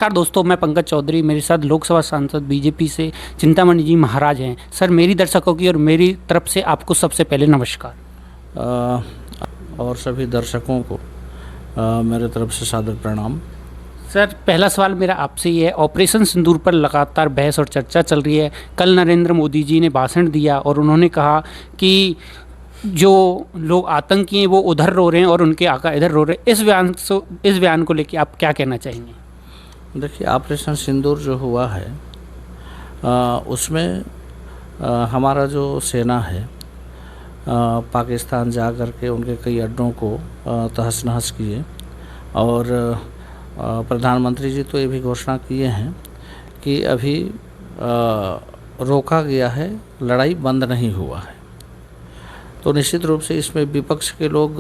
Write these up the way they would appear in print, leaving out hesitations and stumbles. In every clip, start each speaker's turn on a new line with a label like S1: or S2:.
S1: नमस्कार दोस्तों, मैं पंकज चौधरी। मेरे साथ लोकसभा सांसद बीजेपी से चिंतामणि जी महाराज हैं। सर, मेरी दर्शकों की और मेरी तरफ से आपको सबसे पहले नमस्कार।
S2: और सभी दर्शकों को मेरे तरफ से सादर प्रणाम।
S1: सर, पहला सवाल मेरा आपसे ये है, ऑपरेशन सिंदूर पर लगातार बहस और चर्चा चल रही है। कल नरेंद्र मोदी जी ने भाषण दिया और उन्होंने कहा कि जो लोग आतंकी हैं वो उधर रो रहे हैं और उनके आका इधर रो रहे हैं। इस बयान को लेकर आप क्या कहना चाहेंगे?
S2: देखिए, ऑपरेशन सिंदूर जो हुआ है उसमें हमारा जो सेना है पाकिस्तान जा कर के उनके कई अड्डों को तहस नहस किए। और प्रधानमंत्री जी तो ये भी घोषणा किए हैं कि अभी रोका गया है, लड़ाई बंद नहीं हुआ है। तो निश्चित रूप से इसमें विपक्ष के लोग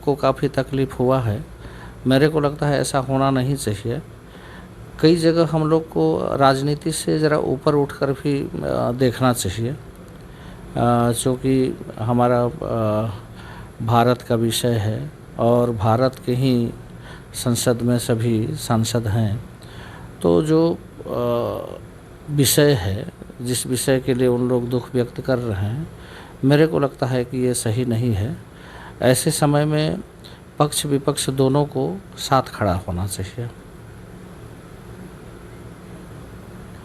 S2: को काफ़ी तकलीफ़ हुआ है। मेरे को लगता है ऐसा होना नहीं चाहिए। कई जगह हम लोग को राजनीति से ज़रा ऊपर उठकर भी देखना चाहिए, क्योंकि हमारा भारत का विषय है और भारत के ही संसद में सभी सांसद हैं। तो जो विषय है, जिस विषय के लिए उन लोग दुख व्यक्त कर रहे हैं, मेरे को लगता है कि ये सही नहीं है। ऐसे समय में पक्ष विपक्ष दोनों को साथ खड़ा होना चाहिए।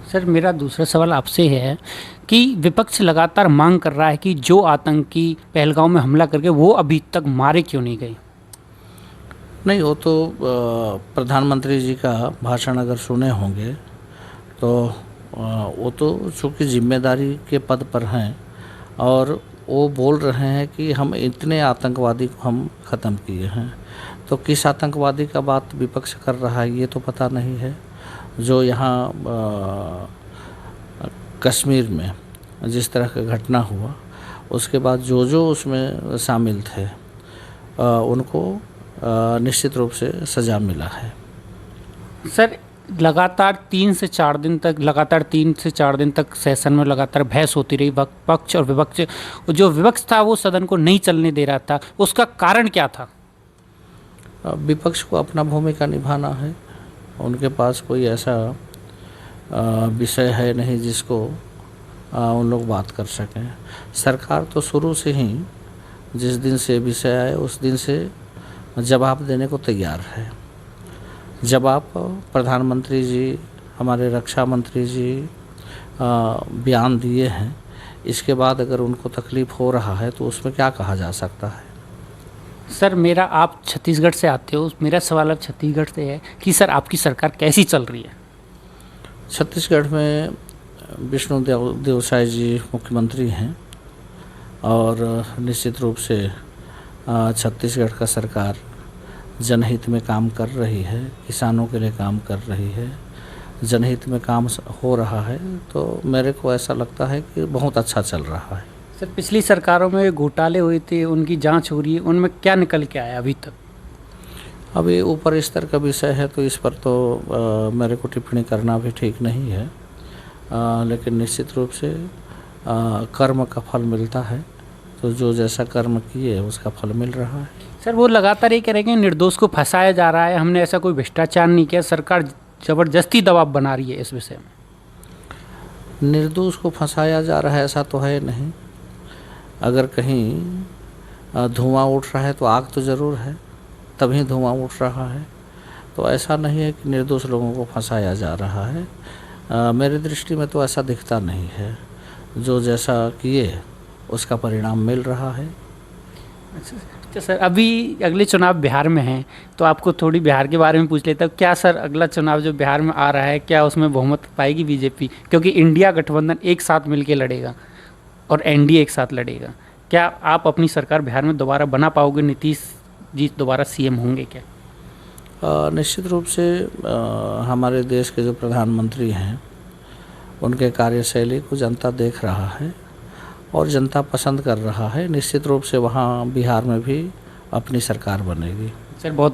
S1: सर, मेरा दूसरा सवाल आपसे है कि विपक्ष लगातार मांग कर रहा है कि जो आतंकी पहलगांव में हमला करके वो अभी तक मारे क्यों नहीं गए?
S2: नहीं, वो तो प्रधानमंत्री जी का भाषण अगर सुने होंगे तो वो तो चूँकि जिम्मेदारी के पद पर हैं और वो बोल रहे हैं कि हम इतने आतंकवादी को हम ख़त्म किए हैं। तो किस आतंकवादी का बात विपक्ष कर रहा है ये तो पता नहीं है। जो यहाँ कश्मीर में जिस तरह का घटना हुआ उसके बाद जो उसमें शामिल थे उनको निश्चित रूप से सज़ा मिला है।
S1: सर, लगातार 3 से 4 दिन तक सेशन में लगातार बहस होती रही। पक्ष और विपक्ष, जो विपक्ष था वो सदन को नहीं चलने दे रहा था। उसका कारण क्या था?
S2: विपक्ष को अपना भूमिका निभाना है। उनके पास कोई ऐसा विषय है नहीं जिसको उन लोग बात कर सकें। सरकार तो शुरू से ही जिस दिन से विषय आए उस दिन से जवाब देने को तैयार है। जब आप प्रधानमंत्री जी, हमारे रक्षा मंत्री जी बयान दिए हैं, इसके बाद अगर उनको तकलीफ़ हो रहा है तो उसमें क्या कहा जा सकता है?
S1: सर, आप छत्तीसगढ़ से आते हो, मेरा सवाल अब छत्तीसगढ़ से है कि सर आपकी सरकार कैसी चल रही है?
S2: छत्तीसगढ़ में विष्णु देवसाई जी मुख्यमंत्री हैं और निश्चित रूप से छत्तीसगढ़ का सरकार जनहित में काम कर रही है, किसानों के लिए काम कर रही है, जनहित में काम हो रहा है। तो मेरे को ऐसा लगता है कि बहुत अच्छा चल रहा है।
S1: सर, पिछली सरकारों में घोटाले हुए थे, उनकी जांच हो रही है, उनमें क्या निकल के आया अभी तक?
S2: अभी ऊपर स्तर का विषय है तो इस पर तो मेरे को टिप्पणी करना भी ठीक नहीं है। लेकिन निश्चित रूप से कर्म का फल मिलता है, तो जो जैसा कर्म किए उसका फल मिल रहा है।
S1: सर, वो लगातार ये कह रहे हैं कि निर्दोष को फंसाया जा रहा है, हमने ऐसा कोई भ्रष्टाचार नहीं किया। सरकार ज़बरदस्ती दबाव बना रही है इस विषय में।
S2: निर्दोष को फंसाया जा रहा है ऐसा तो है नहीं। अगर कहीं धुआं उठ रहा है तो आग तो ज़रूर है, तभी धुआं उठ रहा है। तो ऐसा नहीं है कि निर्दोष लोगों को फंसाया जा रहा है। मेरी दृष्टि में तो ऐसा दिखता नहीं है। जो जैसा किए उसका परिणाम मिल रहा है।
S1: अच्छा सर, अभी अगले चुनाव बिहार में हैं तो आपको थोड़ी बिहार के बारे में पूछ लेता हूँ। क्या सर अगला चुनाव जो बिहार में आ रहा है, क्या उसमें बहुमत पाएगी बीजेपी? क्योंकि इंडिया गठबंधन एक साथ मिलकर लड़ेगा और एनडीए एक साथ लड़ेगा। क्या आप अपनी सरकार बिहार में दोबारा बना पाओगे? नीतीश जी दोबारा सीएम होंगे क्या?
S2: निश्चित रूप से हमारे देश के जो प्रधानमंत्री हैं उनके कार्यशैली को जनता देख रहा है और जनता पसंद कर रहा है। निश्चित रूप से वहाँ बिहार में भी अपनी सरकार बनेगी।
S1: सर, बहुत